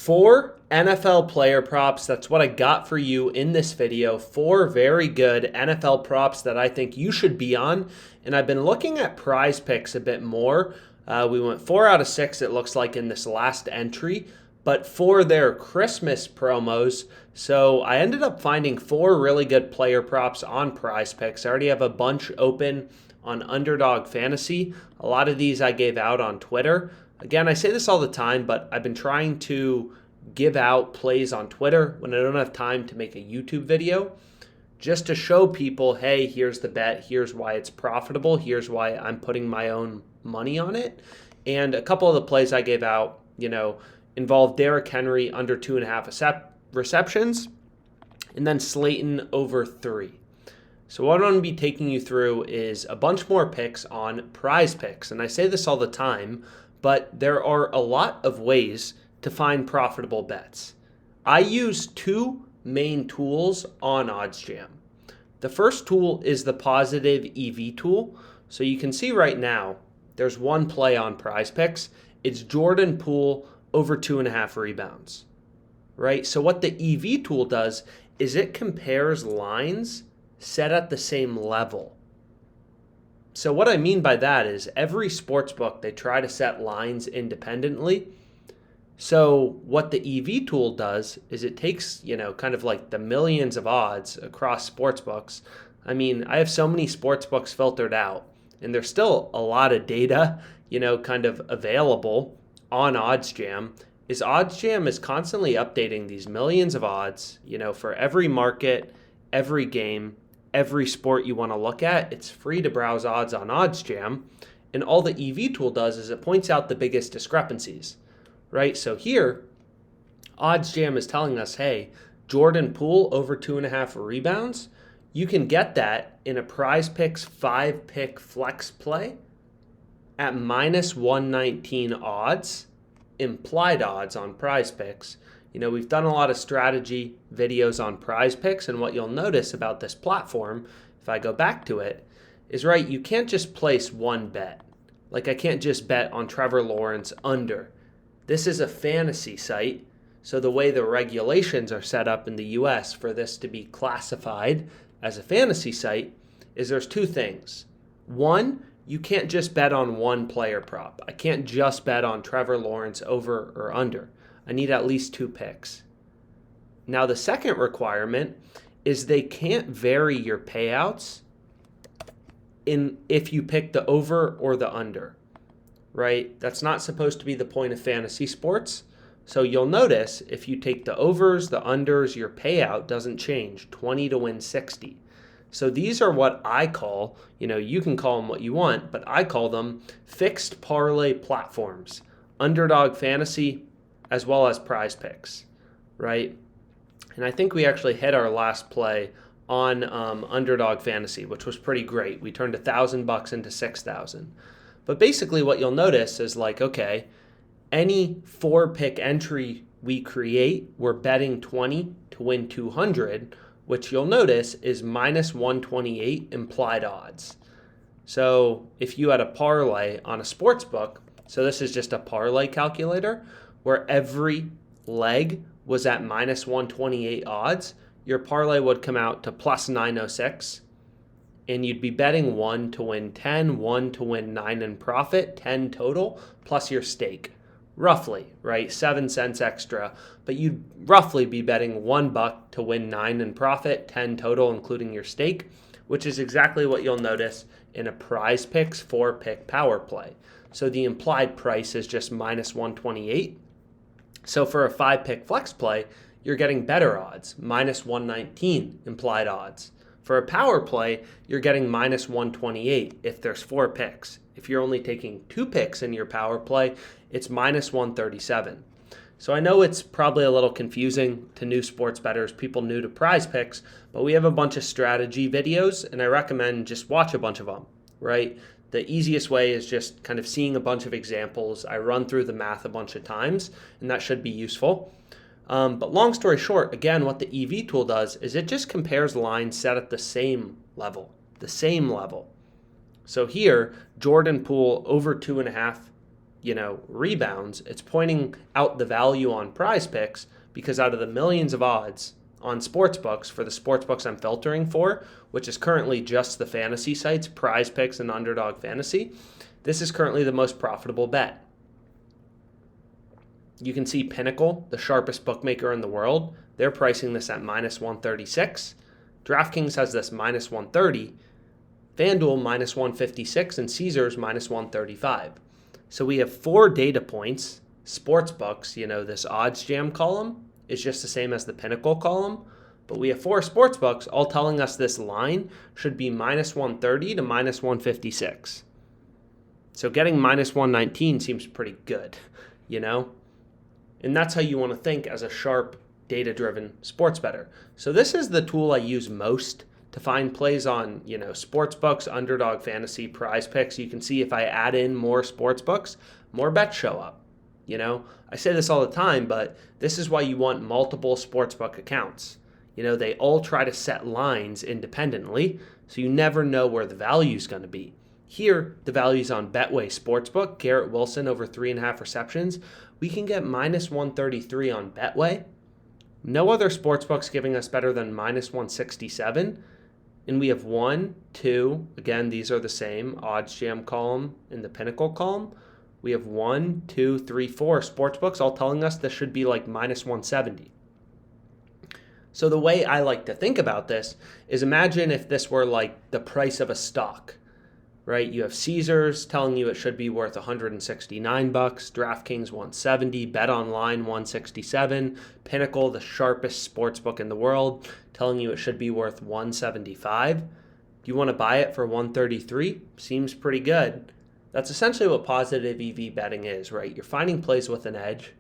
4 NFL player props. That's what I got for you in this video. 4 very good NFL props that I think you should be on. And I've been looking at PrizePicks a bit more. We went 4 out of 6, it looks like, in this last entry, but for their Christmas promos. So I ended up finding 4 really good player props on PrizePicks. I already have a bunch open on Underdog Fantasy. A lot of these I gave out on Twitter. Again, I say this all the time, but I've been trying to give out plays on Twitter when I don't have time to make a YouTube video, just to show people, hey, here's the bet, here's why it's profitable, here's why I'm putting my own money on it. And a couple of the plays I gave out, involved Derrick Henry under 2.5 receptions, and then Slayton over 3. So what I'm going to be taking you through is a bunch more picks on PrizePicks. And I say this all the time, but there are a lot of ways to find profitable bets. I use 2 main tools on OddsJam. The first tool is the positive EV tool. So you can see right now, there's one play on PrizePicks. It's Jordan Poole over 2.5 rebounds, right? So what the EV tool does is it compares lines set at the same level. So what I mean by that is every sportsbook, they try to set lines independently. So what the EV tool does is it takes, kind of like the millions of odds across sportsbooks. I mean, I have so many sportsbooks filtered out, and there's still a lot of data, kind of available on OddsJam. OddsJam is constantly updating these millions of odds, for every market, every game, every sport you want to look at. It's free to browse odds on OddsJam. And all the EV tool does is it points out the biggest discrepancies, right? So here, OddsJam is telling us, hey, Jordan Poole over 2.5 rebounds. You can get that in a PrizePicks 5-pick flex play at minus 119 odds, implied odds on PrizePicks. We've done a lot of strategy videos on PrizePicks, and what you'll notice about this platform, if I go back to it, is right, you can't just place one bet. Like I can't just bet on Trevor Lawrence under. This is a fantasy site, so the way the regulations are set up in the US for this to be classified as a fantasy site is there's 2 things. One, you can't just bet on one player prop. I can't just bet on Trevor Lawrence over or under. I need at least 2 picks. Now, the second requirement is they can't vary your payouts if you pick the over or the under, right? That's not supposed to be the point of fantasy sports. So you'll notice if you take the overs, the unders, your payout doesn't change, 20 to win 60. So these are what I call, you can call them what you want, but I call them fixed parlay platforms, Underdog Fantasy, as well as PrizePicks, right? And I think we actually hit our last play on Underdog Fantasy, which was pretty great. We turned $1,000 into $6,000. But basically what you'll notice is okay, any 4-pick entry we create, we're betting 20 to win 200, which you'll notice is minus 128 implied odds. So if you had a parlay on a sports book, so this is just a parlay calculator, where every leg was at minus 128 odds, your parlay would come out to plus 906, and you'd be betting 1 to win 10, 1 to win 9 in profit, 10 total, plus your stake. Roughly, right? 7 cents extra, but you'd roughly be betting $1 to win 9 in profit, 10 total, including your stake, which is exactly what you'll notice in a PrizePicks 4-pick power play. So the implied price is just minus 128. So for a 5-pick flex play, you're getting better odds, minus 119 implied odds. For a power play, you're getting minus 128 if there's 4 picks. If you're only taking 2 picks in your power play, it's minus 137. So I know it's probably a little confusing to new sports bettors, people new to PrizePicks, but we have a bunch of strategy videos, and I recommend just watch a bunch of them, right? The easiest way is just kind of seeing a bunch of examples. I run through the math a bunch of times, and that should be useful. But long story short, again, what the EV tool does is it just compares lines set at the same level. So here, Jordan Poole over 2.5 rebounds, it's pointing out the value on PrizePicks, because out of the millions of odds on sportsbooks, for the sportsbooks I'm filtering for, which is currently just the fantasy sites, PrizePicks and Underdog Fantasy, this is currently the most profitable bet. You can see Pinnacle, the sharpest bookmaker in the world, they're pricing this at minus 136. DraftKings has this minus 130. FanDuel minus 156, and Caesars minus 135. So we have 4 data points. Sportsbooks, this OddsJam column is just the same as the Pinnacle column, but we have 4 sportsbooks all telling us this line should be minus 130 to minus 156. So getting minus 119 seems pretty good, And that's how you want to think as a sharp, data-driven sports bettor. So this is the tool I use most to find plays on, sportsbooks, Underdog Fantasy, PrizePicks. You can see if I add in more sportsbooks, more bets show up. I say this all the time, but this is why you want multiple sportsbook accounts. They all try to set lines independently, so you never know where the value is going to be. Here, the value's on Betway Sportsbook, Garrett Wilson over 3.5 receptions. We can get minus 133 on Betway. No other sportsbook's giving us better than minus 167. And we have 1, 2, again, these are the same, OddsJam column and the Pinnacle column. We have 1, 2, 3, 4 sportsbooks all telling us this should be like minus 170. So the way I like to think about this is, imagine if this were like the price of a stock, right? You have Caesars telling you it should be worth $169, DraftKings 170, BetOnline 167, Pinnacle, the sharpest sportsbook in the world, telling you it should be worth 175. You want to buy it for 133? Seems pretty good. That's essentially what positive EV betting is, right? You're finding plays with an edge.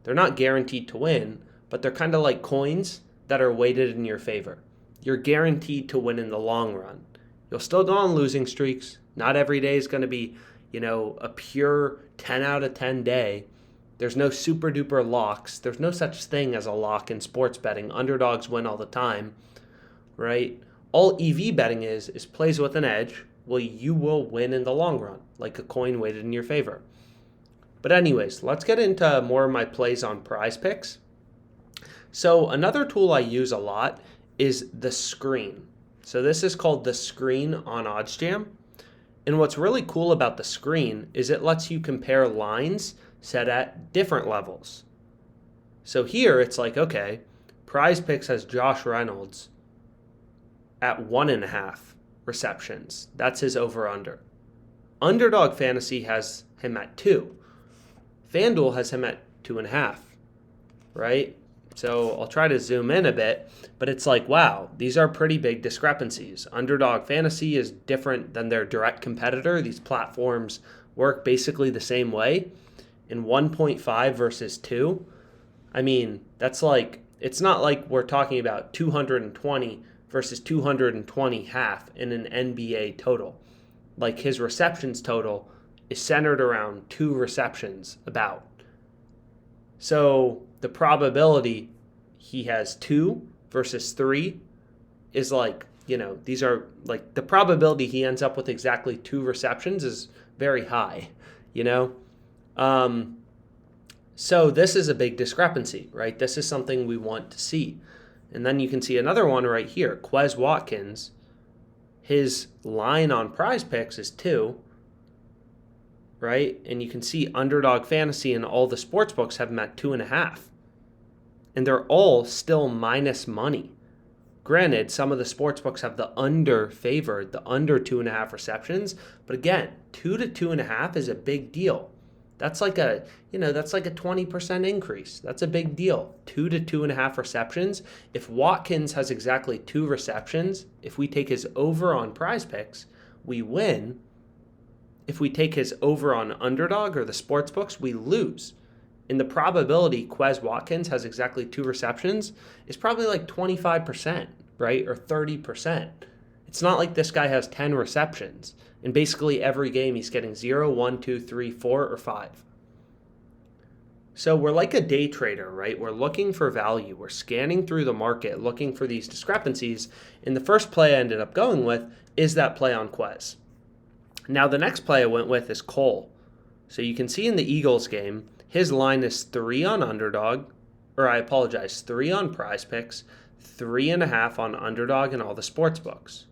They're not guaranteed to win, but they're kind of like coins that are weighted in your favor. You're guaranteed to win in the long run. You'll still go on losing streaks. Not every day is going to be, a pure 10 out of 10 day. There's no super duper locks. There's no such thing as a lock in sports betting. Underdogs win all the time, right? All EV betting is plays with an edge. Well, you will win in the long run, like a coin weighted in your favor. But anyways, let's get into more of my plays on PrizePicks. So another tool I use a lot is the screen. So this is called the screen on OddsJam. And what's really cool about the screen is it lets you compare lines set at different levels. So here it's like, okay, PrizePicks has Josh Reynolds at 1.5 receptions. That's his over-under. Underdog Fantasy has him at 2. FanDuel has him at 2.5, right? So I'll try to zoom in a bit, but it's like, wow, these are pretty big discrepancies. Underdog Fantasy is different than their direct competitor. These platforms work basically the same way. In 1.5 versus 2, I mean, that's like, it's not like we're talking about 220 versus 220 half in an NBA total. Like, his receptions total is centered around 2 receptions about. So the probability he has 2 versus 3 is like, these are like, the probability he ends up with exactly 2 receptions is very high, So this is a big discrepancy, right? This is something we want to see. And then you can see another one right here. Quez Watkins, his line on PrizePicks is 2, right? And you can see Underdog Fantasy and all the sports books have him at 2.5. And they're all still minus money. Granted, some of the sports books have the under favored, the under 2.5 receptions. But again, 2 to 2.5 is a big deal. That's like a 20% increase. That's a big deal. 2 to 2.5 receptions. If Watkins has exactly 2 receptions, if we take his over on PrizePicks, we win. If we take his over on Underdog or the sports books, we lose. And the probability Quez Watkins has exactly 2 receptions is probably like 25%, right? Or 30%. It's not like this guy has 10 receptions. And basically every game he's getting 0, 1, 2, 3, 4, or 5. So we're like a day trader, right? We're looking for value. We're scanning through the market, looking for these discrepancies. And the first play I ended up going with is that play on Quez. Now the next play I went with is Cole. So you can see in the Eagles game, his line is 3 on underdog, or I apologize, 3 on PrizePicks, 3.5 on underdog and all the sports books.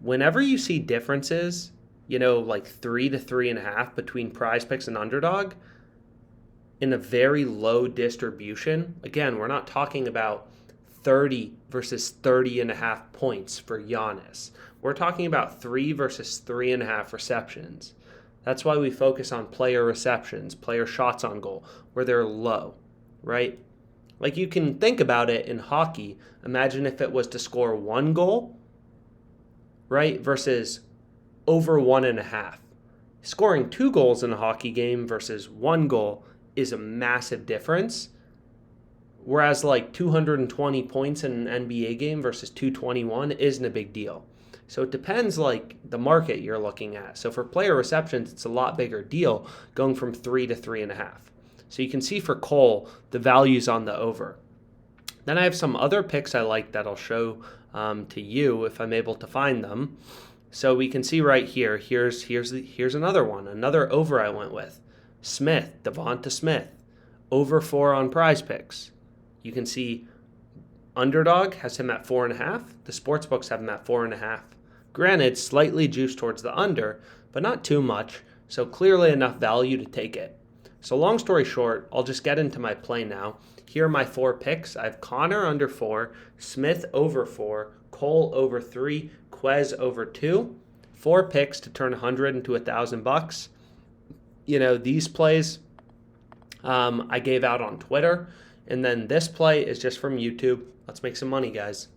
Whenever you see differences, like 3 to 3.5 between PrizePicks and underdog in a very low distribution, again, we're not talking about 30 versus 30.5 points for Giannis. We're talking about 3 versus 3.5 receptions. That's why we focus on player receptions, player shots on goal, where they're low, right? Like you can think about it in hockey. Imagine if it was to score 1 goal, right, versus over 1.5. Scoring 2 goals in a hockey game versus 1 goal is a massive difference. Whereas like 220 points in an NBA game versus 221 isn't a big deal. So it depends like the market you're looking at. So for player receptions, it's a lot bigger deal going from 3 to 3.5. So you can see for Cole, the values on the over. Then I have some other picks I like that I'll show to you if I'm able to find them. So we can see right here, here's another one, another over I went with. Smith, Devonta Smith, over 4 on PrizePicks. You can see underdog has him at 4.5. The sports books have him at 4.5. Granted, slightly juiced towards the under, but not too much, so clearly enough value to take it. So long story short, I'll just get into my play now. Here are my 4 picks. I have Connor under 4, Smith over 4, Cole over 3, Quez over 2. 4 picks to turn 100 into $1,000. These plays I gave out on Twitter, and then this play is just from YouTube. Let's make some money, guys.